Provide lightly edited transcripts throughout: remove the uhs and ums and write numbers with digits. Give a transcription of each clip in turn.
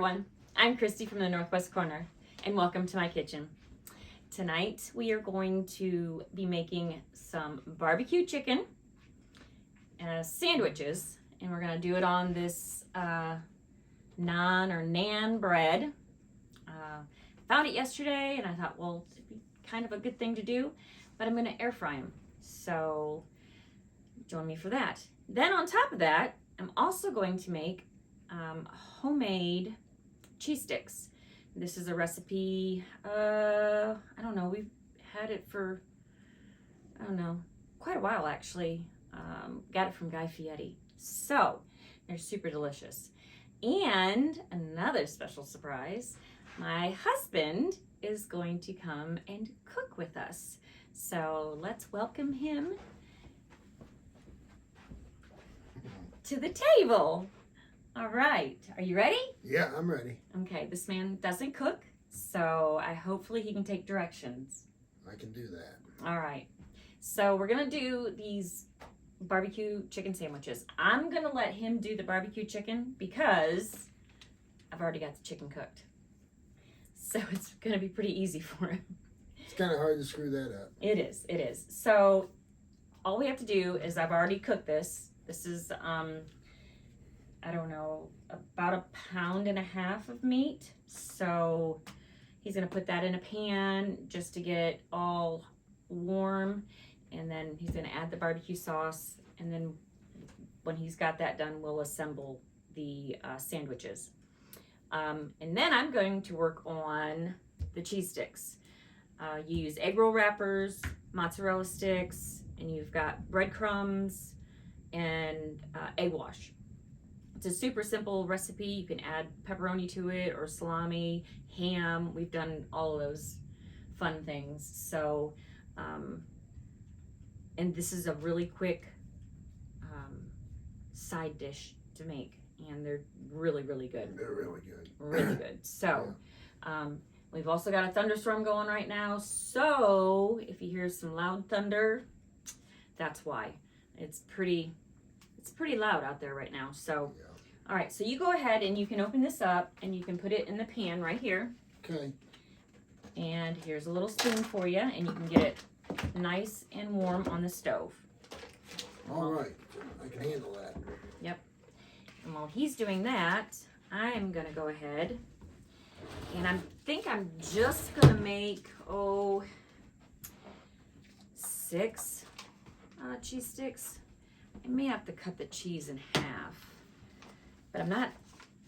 everyone, I'm Christy from the Northwest Corner, and welcome to my kitchen. Tonight we are going to be making some barbecue chicken sandwiches, and we're going to do it on this naan or naan bread. Found it yesterday and I thought, well, it'd be kind of a good thing to do, but I'm going to air fry them, so join me for that. Then on top of that, I'm also going to make homemade cheese sticks. This is a recipe, I don't know, we've had it for, I don't know, quite a while actually. Got it from Guy Fieri. So, they're super delicious. And another special surprise, my husband is going to come and cook with us. So, let's welcome him to the table. All right, are you ready? Yeah, I'm ready. Okay, this man doesn't cook, so hopefully he can take directions. I can do that. All right, so we're gonna do these barbecue chicken sandwiches. I'm gonna let him do the barbecue chicken because I've already got the chicken cooked. So it's gonna be pretty easy for him. It's kind of hard to screw that up. It is, it is. So all we have to do is, I've already cooked this. This is, I don't know, about 1.5 pounds of meat. So he's gonna put that in a pan just to get it all warm. And then he's gonna add the barbecue sauce. And then when he's got that done, we'll assemble the sandwiches. And then I'm going to work on the cheese sticks. You use egg roll wrappers, mozzarella sticks, and you've got breadcrumbs and egg wash. It's a super simple recipe. You can add pepperoni to it or salami, ham. We've done all of those fun things. So, and this is a really quick side dish to make, and they're really, really good. They're really good. Really good. So, we've also got a thunderstorm going right now. So, if you hear some loud thunder, that's why. It's pretty loud out there right now. So, Yeah. all right, so you go ahead and you can open this up and you can put it in the pan right here. Okay. And here's a little spoon for you, and you can get it nice and warm on the stove. All right. I can handle that. Yep. And while he's doing that, I'm gonna go ahead and I think I'm just gonna make 6 cheese sticks. I may have to cut the cheese in half, but I'm not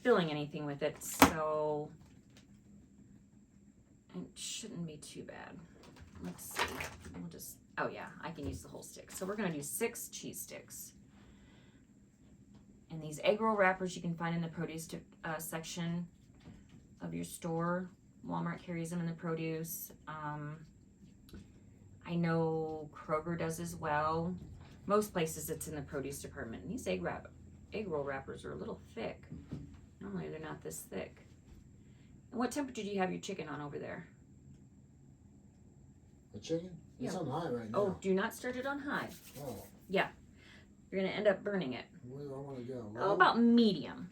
filling anything with it, so it shouldn't be too bad. Let's see. We'll just, oh yeah, I can use the whole stick. So we're gonna do 6 cheese sticks. And these egg roll wrappers you can find in the produce section of your store. Walmart carries them in the produce. I know Kroger does as well. Most places it's in the produce department. And these egg roll wrappers are a little thick. Normally they're not this thick. And what temperature do you have your chicken on over there? The chicken? It's Yeah. on high right now. Oh, do not start it on high. Oh. Yeah. You're going to end up burning it. Where do I want to go? Oh, about medium.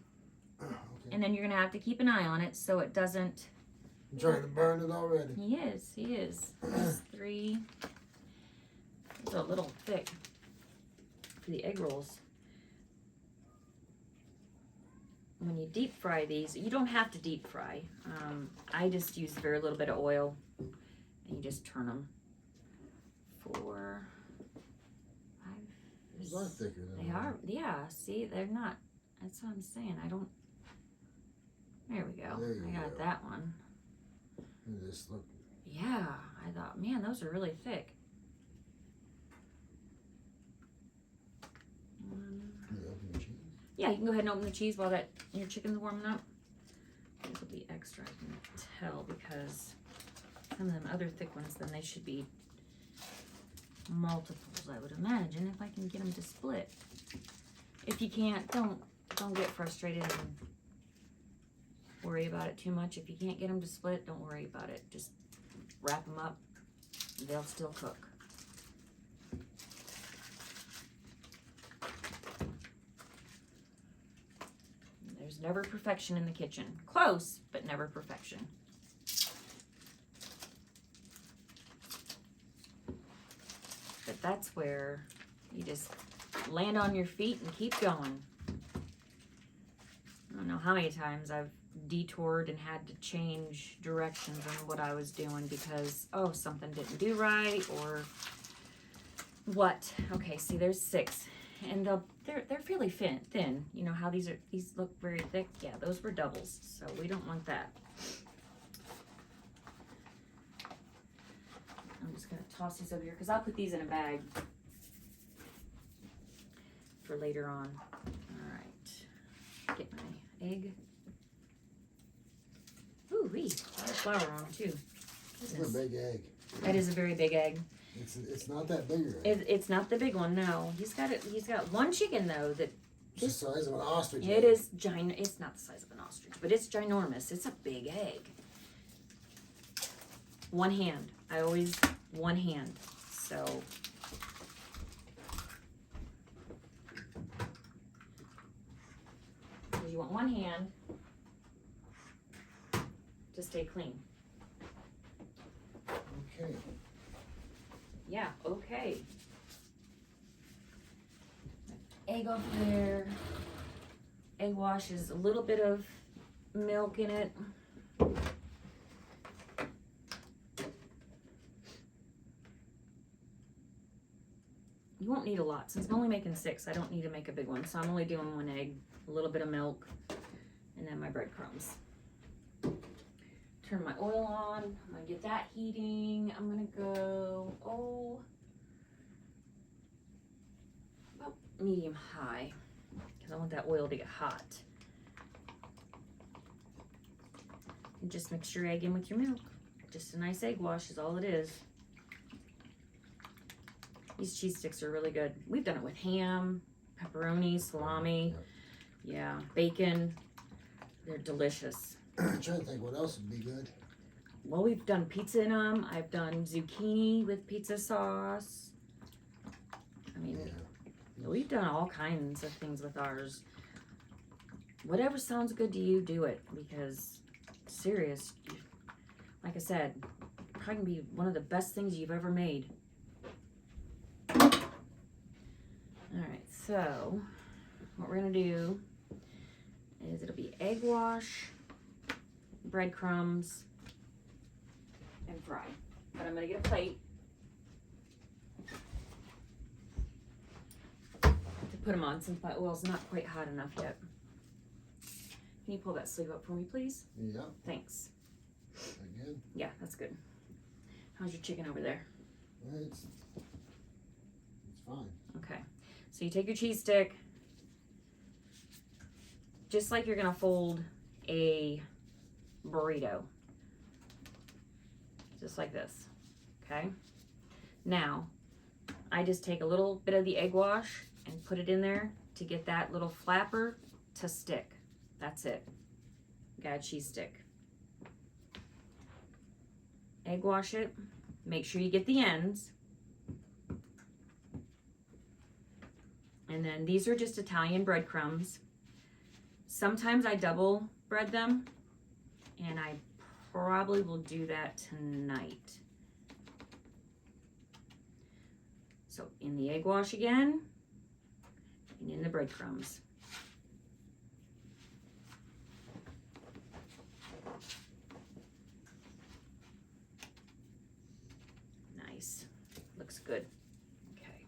Okay. And then you're going to have to keep an eye on it so it doesn't. I'm trying to burn it already. He is. There's 3. It's a little thick for the egg rolls. When you deep fry these, you don't have to deep fry. I just use very little bit of oil, and you just turn them. 4, 5. These are thicker than They are, yeah. See, they're not. That's what I'm saying. I don't. There we go. There you I got go. that one. This look. Yeah, I thought, man, those are really thick. Can you open the cheese? Yeah, you can go ahead and open the cheese while your chicken's warming up. This will be extra, I can tell, because some of them other thick ones, then they should be multiples, I would imagine, if I can get them to split. If you can't, don't get frustrated and worry about it too much. If you can't get them to split, don't worry about it. Just wrap them up. They'll still cook. never perfection in the kitchen. Close, but never perfection. But that's where you just land on your feet and keep going. I don't know how many times I've detoured and had to change directions on what I was doing because, oh, something didn't do right or what. Okay, see, there's 6. And they're fairly thin. You know how these look very thick? Yeah, those were doubles, so we don't want that. I'm just gonna toss these over here because I'll put these in a bag for later on. All right, get my egg. Ooh, wee, there's flour on them too. It's a big egg. That is a very big egg. It's not that bigger egg. It's not the big one, no. He's got one chicken though that It's the size of an ostrich. it is giant. It's not the size of an ostrich, but it's ginormous. It's a big egg. One hand. I always one hand. So you want one hand to stay clean. Okay. Yeah, okay. Egg over there. Egg wash is a little bit of milk in it. You won't need a lot. Since I'm only making 6, I don't need to make a big one. So I'm only doing 1 egg, a little bit of milk, and then my breadcrumbs. Turn my oil on. I'm gonna get that heating. I'm gonna go, about medium high, because I want that oil to get hot. And just mix your egg in with your milk. Just a nice egg wash is all it is. These cheese sticks are really good. We've done it with ham, pepperoni, salami, yeah, bacon. They're delicious. I'm trying to think what else would be good. Well, we've done pizza in them. I've done zucchini with pizza sauce. I mean, we've done all kinds of things with ours. Whatever sounds good to you, do it. Because, serious, like I said, probably gonna be one of the best things you've ever made. Alright, so, what we're gonna do is it'll be egg wash, breadcrumbs, and fry. But I'm gonna get a plate to put them on since my oil's not quite hot enough yet. Can you pull that sleeve up for me, please? Yeah. Thanks. Again. Yeah, that's good. How's your chicken over there? It's fine. Okay. So you take your cheese stick, just like you're gonna fold a burrito. Just like this, okay? Now, I just take a little bit of the egg wash and put it in there to get that little flapper to stick. That's it. Got a cheese stick. Egg wash it. Make sure you get the ends. And then these are just Italian breadcrumbs. Sometimes I double bread them, and I probably will do that tonight. So in the egg wash again, and in the breadcrumbs. Nice, looks good. Okay,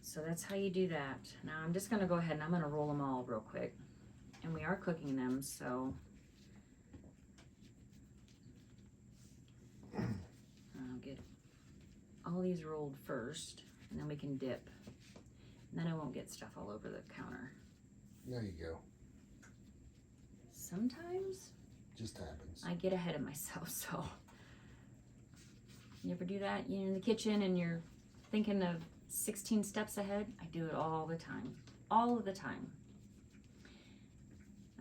so that's how you do that. Now I'm just gonna go ahead and I'm gonna roll them all real quick. And we are cooking them, so I'll get all these rolled first, and then we can dip. And then I won't get stuff all over the counter. There you go. Sometimes Just happens. I get ahead of myself, so. You ever do that? You're in the kitchen and you're thinking of 16 steps ahead? I do it all the time. All of the time.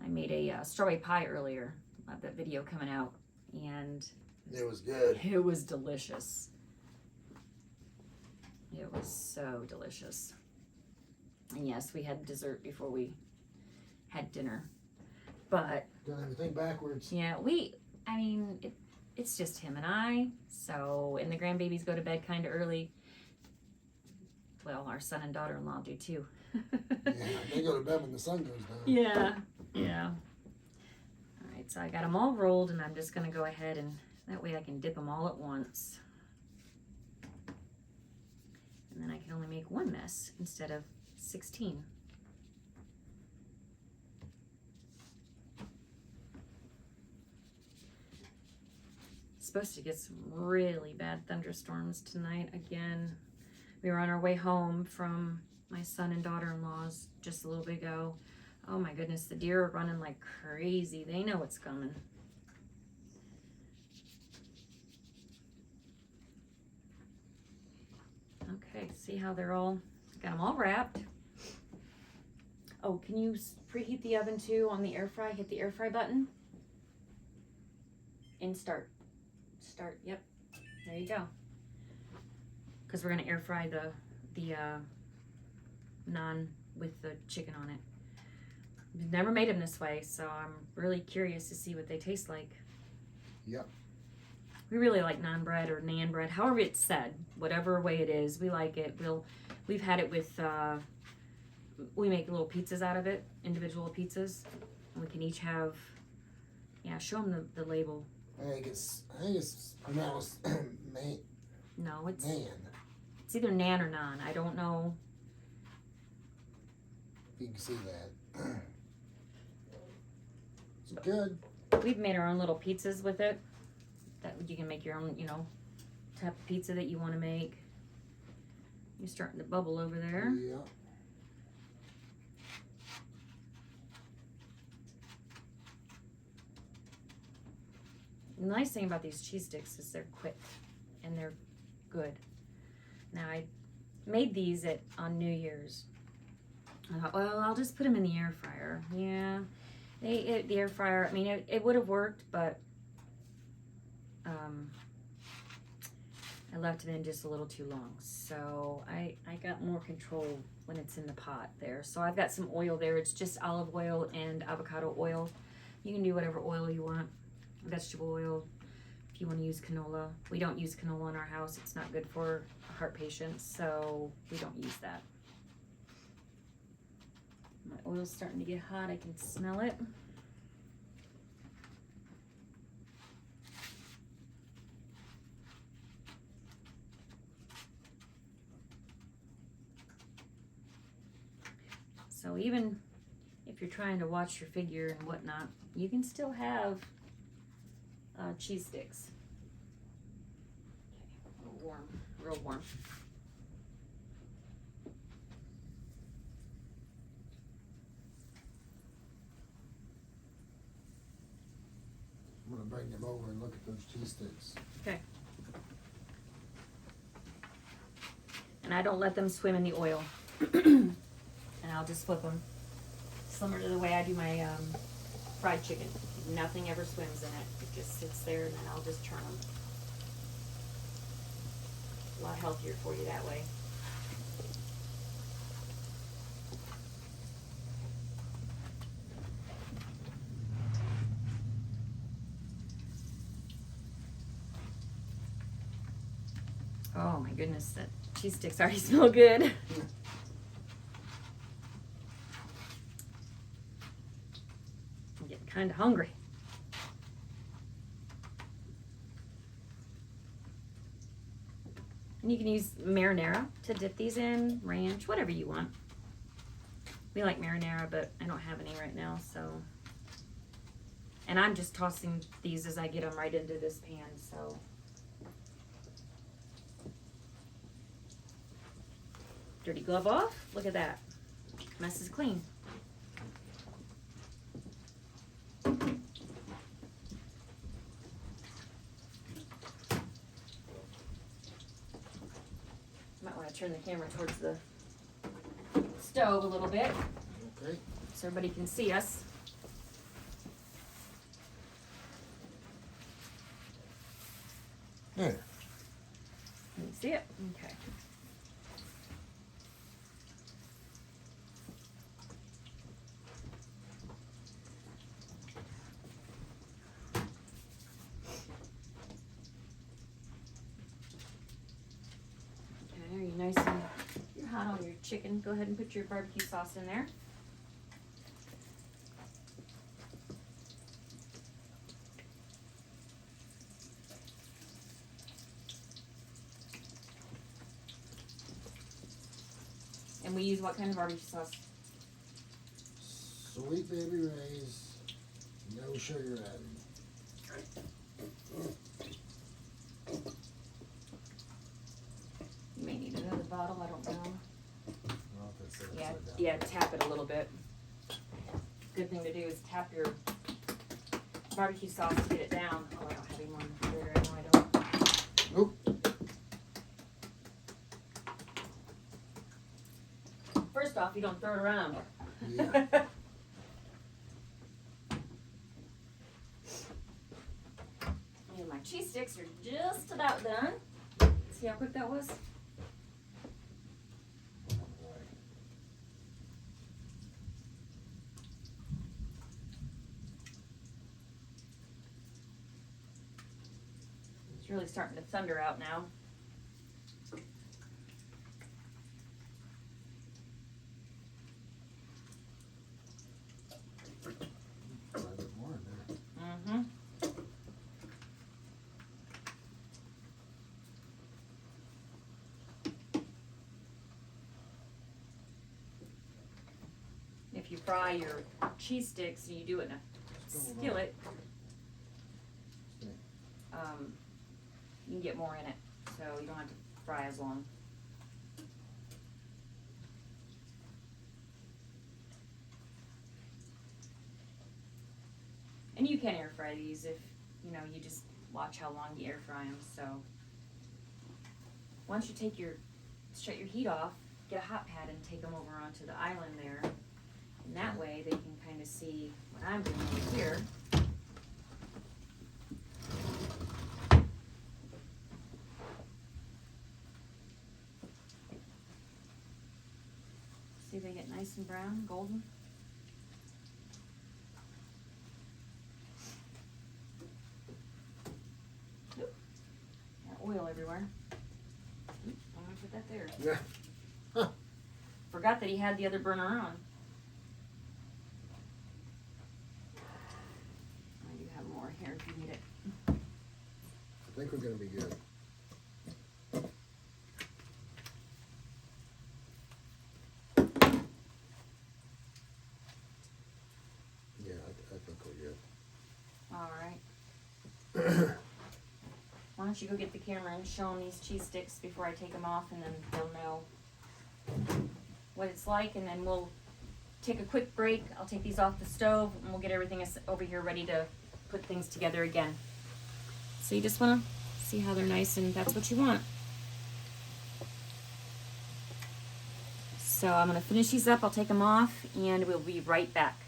I made a strawberry pie earlier. Love that video coming out. And It was good. it was delicious. It was so delicious. And yes, we had dessert before we had dinner. But Done everything backwards. yeah, it's just him and I. So, and the grandbabies go to bed kind of early. Well, our son and daughter-in-law do too. Yeah, they go to bed when the sun goes down. Yeah. All right, so I got them all rolled, and I'm just gonna go ahead and that way I can dip them all at once. And then I can only make one mess instead of 16. Supposed to get some really bad thunderstorms tonight again. We were on our way home from my son and daughter-in-law's just a little bit ago. Oh my goodness, the deer are running like crazy. They know it's coming. Okay, see how they're all, got them all wrapped. Oh, can you preheat the oven too on the air fry? Hit the air fry button. And start, yep, there you go. Because we're gonna air fry the naan with the chicken on it. We've never made them this way, so I'm really curious to see what they taste like. Yep. We really like naan bread or naan bread, however it's said, whatever way it is, we like it. We've had it with, we make little pizzas out of it, individual pizzas. And we can each have, yeah, show them the label. I think it's pronounced man. No, it's Man. It's either naan or naan. I don't know. You can see that. It's good. We've made our own little pizzas with it. That you can make your own, type of pizza that you want to make. You're starting to bubble over there. Yeah. The nice thing about these cheese sticks is they're quick and they're good. Now I made these on New Year's. I thought, well, I'll just put them in the air fryer. Yeah, the air fryer. I mean, it would have worked, but I left it in just a little too long. So I got more control when it's in the pot there. So I've got some oil there. It's just olive oil and avocado oil. You can do whatever oil you want. Vegetable oil, if you want to use canola. We don't use canola in our house. It's not good for heart patients, so we don't use that. My oil's starting to get hot. I can smell it. So even if you're trying to watch your figure and whatnot, you can still have cheese sticks. Okay, warm, real warm. I'm gonna bring them over and look at those cheese sticks. Okay. And I don't let them swim in the oil. And I'll just flip them. Similar to the way I do my fried chicken. Nothing ever swims in it. It just sits there and then I'll just turn them. A lot healthier for you that way. Oh my goodness, that cheese sticks already smell good. I'm getting kind of hungry. And you can use marinara to dip these in, ranch, whatever you want. We like marinara, but I don't have any right now, so. And I'm just tossing these as I get them right into this pan, so. Dirty glove off. Look at that. Mess is clean. Might want to turn the camera towards the stove a little bit Okay. so everybody can see us. There. Can you see it? Okay. Nice and hot on your chicken. Go ahead and put your barbecue sauce in there. And we use what kind of barbecue sauce? Sweet Baby Ray's, no sugar added. You may need another bottle, I don't know. Well, if it's Yeah, upside down. yeah, tap it a little bit. Good thing to do is tap your barbecue sauce to get it down. Oh, I don't have any more refrigerator. I know I don't. Nope. First off, you don't throw it around. Yeah. And my cheese sticks are just about done. See how quick that was? It's really starting to thunder out now. Quite a bit more in there. Mm-hmm. If you fry your cheese sticks and you do it in a skillet, you can get more in it, so you don't have to fry as long. And you can air fry these if, you know, you just watch how long you air fry them. So once you shut your heat off, get a hot pad and take them over onto the island there. And that way they can kind of see what I'm doing over here. See, they get nice and brown, golden. Oop. Got oil everywhere. Oop, I'm gonna put that there. Yeah. Huh. Forgot that he had the other burner on. I do have more here if you need it. I think we're gonna be good. Yeah, I think we're good. All right. Why don't you go get the camera and show them these cheese sticks before I take them off, and then they'll know what it's like, and then we'll take a quick break. I'll take these off the stove, and we'll get everything over here ready to put things together again. So you just want to see how they're nice, and that's what you want. So I'm going to finish these up. I'll take them off, and we'll be right back.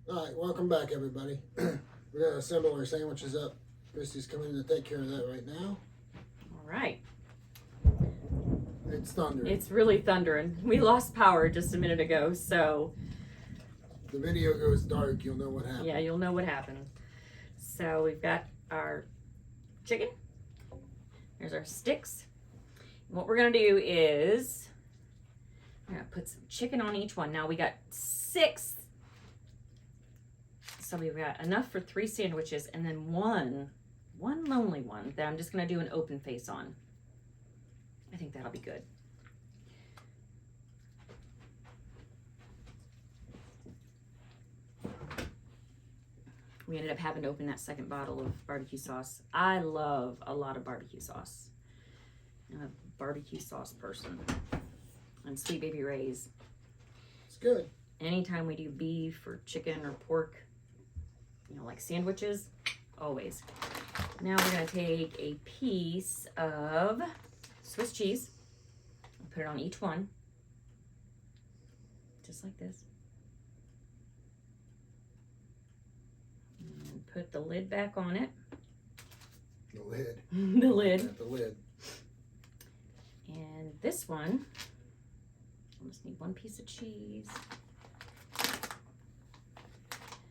All right, welcome back, everybody. We're gonna assemble our sandwiches up. Christy's coming in to take care of that right now. All right. It's thundering. It's really thundering. We lost power just a minute ago, so If the video goes dark, you'll know what happened. yeah, you'll know what happened. So we've got our chicken. There's our sticks. And what we're gonna do is we're gonna put some chicken on each one. Now we got 6. So we've got enough for 3 sandwiches, and then one lonely one that I'm just gonna do an open face on. I think that'll be good. We ended up having to open that second bottle of barbecue sauce. I love a lot of barbecue sauce. I'm a barbecue sauce person. And Sweet Baby Ray's. It's good. Anytime we do beef or chicken or pork, you know, like sandwiches, always. Now we're gonna take a piece of Swiss cheese and put it on each one, just like this. And put the lid back on it. The lid. The lid. At the lid. And this one, I just need one piece of cheese.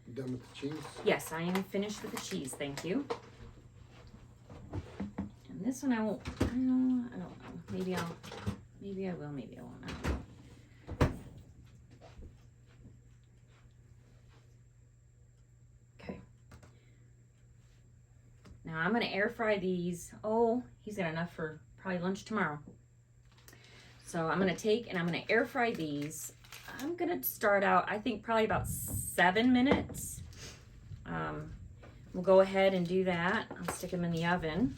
You done with the cheese? Yes, I am finished with the cheese, thank you. And And this one I won't, I don't know. Maybe I will, maybe I won't. I don't know. Okay. Now I'm gonna air fry these. Oh, he's got enough for probably lunch tomorrow. So I'm gonna take and I'm gonna air fry these. I'm gonna start out, I think probably about 7 minutes. We'll go ahead and do that. I'll stick them in the oven.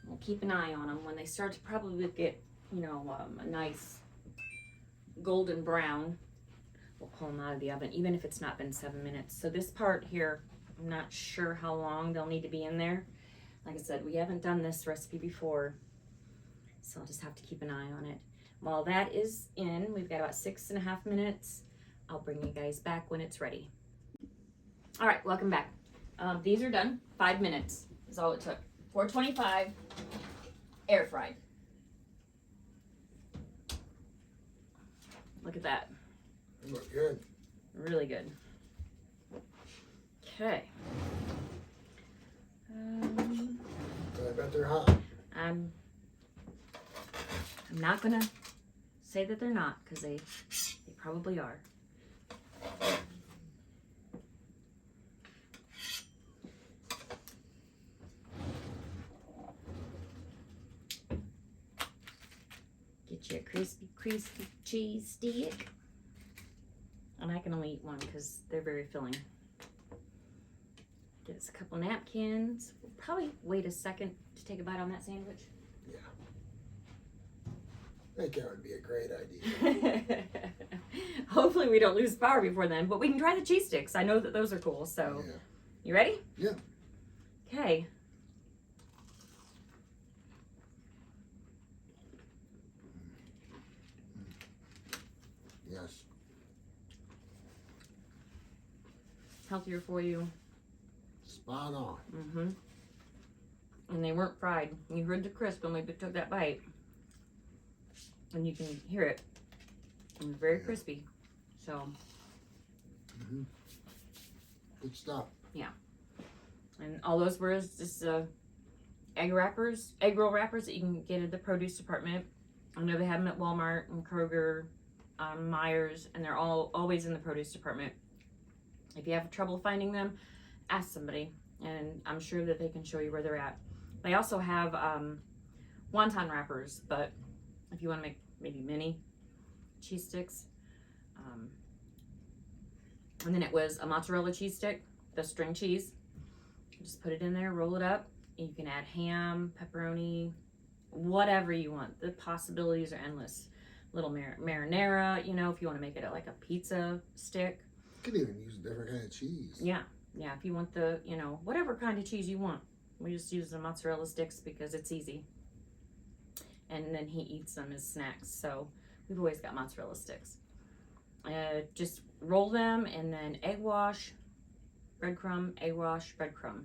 We'll keep an eye on them when they start to probably get, a nice golden brown. We'll pull them out of the oven, even if it's not been 7 minutes. So this part here, I'm not sure how long they'll need to be in there. Like I said, we haven't done this recipe before, so I'll just have to keep an eye on it. While that is in, we've got about 6.5 minutes. I'll bring you guys back when it's ready. All right, welcome back. These are done. 5 minutes is all it took. 425, air fried. Look at that. They look good. Really good. Okay. I bet they're hot. I'm not gonna say that they're not, because they probably are. Get you a crispy cheese stick. And I can only eat one because they're very filling. Get us a couple napkins. We'll probably wait a second to take a bite on that sandwich. Yeah. I think that would be a great idea. Hopefully we don't lose power before then, but we can try the cheese sticks. I know that those are cool, so. Yeah. You ready? Yeah. Okay. Yes. Healthier for you. Spot on. Mm-hmm. And they weren't fried. You heard the crisp when we took that bite. And you can hear it. It was very crispy. So. Mm-hmm. Good stuff. Yeah. And all those were just egg roll wrappers that you can get at the produce department. I know they have them at Walmart and Kroger, Myers, and they're always in the produce department. If you have trouble finding them, ask somebody, and I'm sure that they can show you where they're at. They also have wonton wrappers, but if you want to make maybe mini cheese sticks. And then it was a mozzarella cheese stick, the string cheese. Just put it in there, roll it up. You can add ham, pepperoni, whatever you want. The possibilities are endless. Little marinara, if you want to make it like a pizza stick. You could even use a different kind of cheese. Yeah, if you want the, whatever kind of cheese you want. We just use the mozzarella sticks because it's easy. And then he eats them as snacks, so we've always got mozzarella sticks. Just roll them and then egg wash, breadcrumb, egg wash, breadcrumb.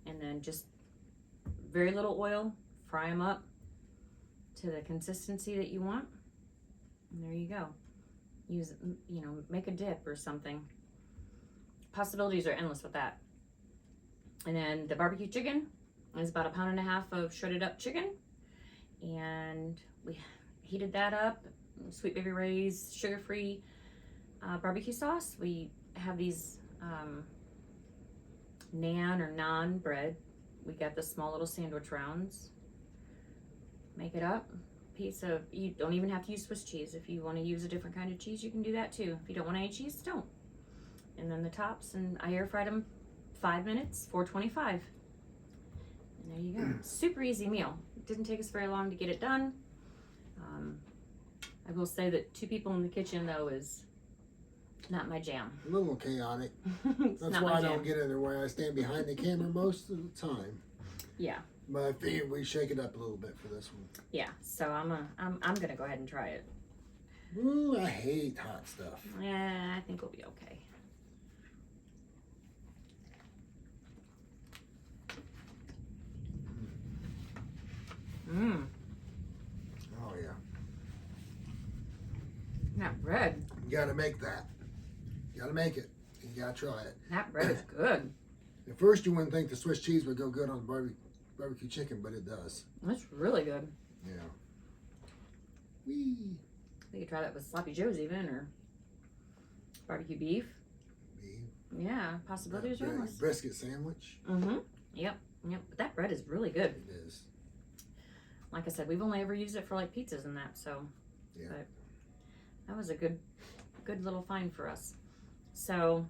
And then just very little oil, fry them up to the consistency that you want. And there you go. Use, make a dip or something. Possibilities are endless with that. And then the barbecue chicken is about 1.5 pounds of shredded up chicken. And we heated that up. Sweet Baby Ray's sugar-free barbecue sauce. We have these naan bread. We got the small little sandwich rounds. Make it up. You don't even have to use Swiss cheese. If you want to use a different kind of cheese, you can do that too. If you don't want any cheese, don't. And then the tops, and I air fried them 5 minutes, 425. And there you go. Super easy meal. It didn't take us very long to get it done. I will say that 2 people in the kitchen though is not my jam. A little chaotic. That's why I don't get in their way. I stand behind the camera most of the time. Yeah. But I figured we shake it up a little bit for this one. Yeah. So I'm gonna go ahead and try it. Ooh, I hate hot stuff. Yeah, I think we'll be okay. Oh yeah. got to make that. You got to make it. You got to try it. That bread is good. At first, you wouldn't think the Swiss cheese would go good on barbecue chicken, but it does. That's really good. Yeah. Wee. You could try that with sloppy joes even, or barbecue beef. Yeah, possibilities are endless. Brisket sandwich. Mm-hmm. Yep. But that bread is really good. It is. Like I said, we've only ever used it for like pizzas and that, so. Yeah. But that was a good little find for us. So,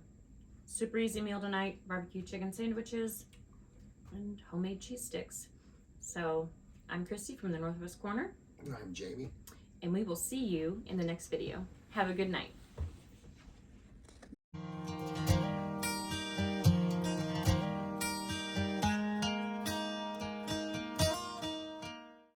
super easy meal tonight: barbecue chicken sandwiches and homemade cheese sticks. So, I'm Christy from the Northwest Corner. And I'm Jamie. And we will see you in the next video. Have a good night.